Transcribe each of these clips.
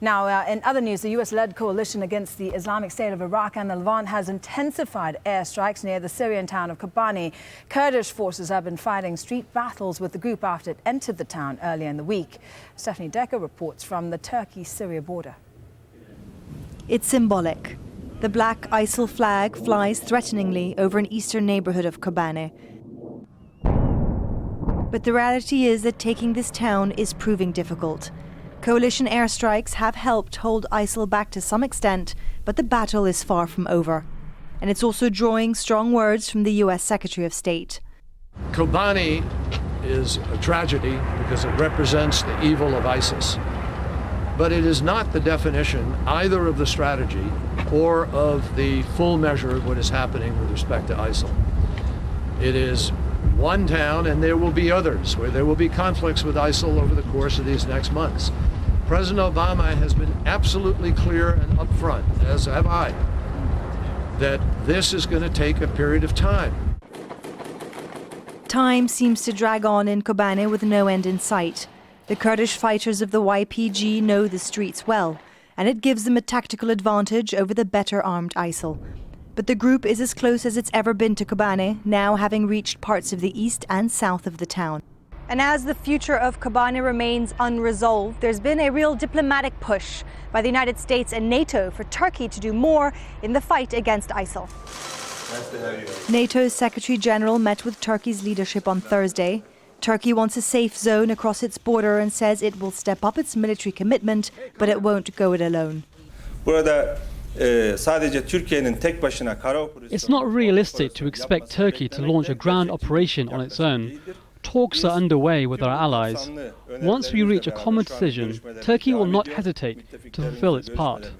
Now, in other news, the US-led coalition against the Islamic State of Iraq and the Levant has intensified airstrikes near the Syrian town of Kobane. Kurdish forces have been fighting street battles with the group after it entered the town earlier in the week. Stephanie Decker reports from the Turkey-Syria border. It's symbolic. The black ISIL flag flies threateningly over an eastern neighborhood of Kobane. But the reality is that taking this town is proving difficult. Coalition airstrikes have helped hold ISIL back to some extent, but the battle is far from over. And it's also drawing strong words from the US Secretary of State. Kobane is a tragedy because it represents the evil of ISIS. But it is not the definition either of the strategy or of the full measure of what is happening with respect to ISIL. It is one town, and there will be others where there will be conflicts with ISIL over the course of these next months. President Obama has been absolutely clear and upfront, as have I, that this is going to take a period of time. Time seems to drag on in Kobane with no end in sight. The Kurdish fighters of the YPG know the streets well, and it gives them a tactical advantage over the better armed ISIL. But the group is as close as it's ever been to Kobane, now having reached parts of the east and south of the town. And as the future of Kobane remains unresolved, there's been a real diplomatic push by the United States and NATO for Turkey to do more in the fight against ISIL. NATO's Secretary General met with Turkey's leadership on Thursday. Turkey wants a safe zone across its border and says it will step up its military commitment, but it won't go it alone. It's not realistic to expect Turkey to launch a ground operation on its own. Talks are underway with our allies. Once we reach a common decision, Turkey will not hesitate to fulfill its part.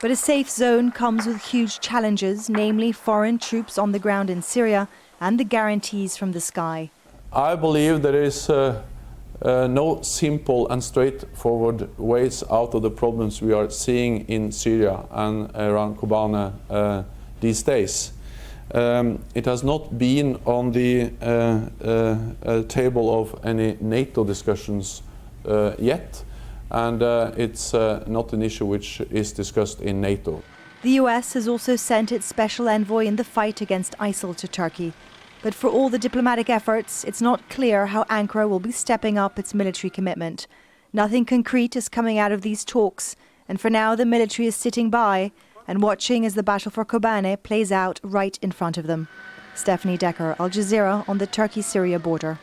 But a safe zone comes with huge challenges, namely foreign troops on the ground in Syria and the guarantees from the sky. I believe there is no simple and straightforward ways out of the problems we are seeing in Syria and around Kobane these days. It has not been on the table of any NATO discussions yet, and it's not an issue which is discussed in NATO. The US has also sent its special envoy in the fight against ISIL to Turkey. But for all the diplomatic efforts, it's not clear how Ankara will be stepping up its military commitment. Nothing concrete is coming out of these talks, and for now the military is sitting by and watching as the battle for Kobane plays out right in front of them. Stephanie Decker, Al Jazeera on the Turkey-Syria border.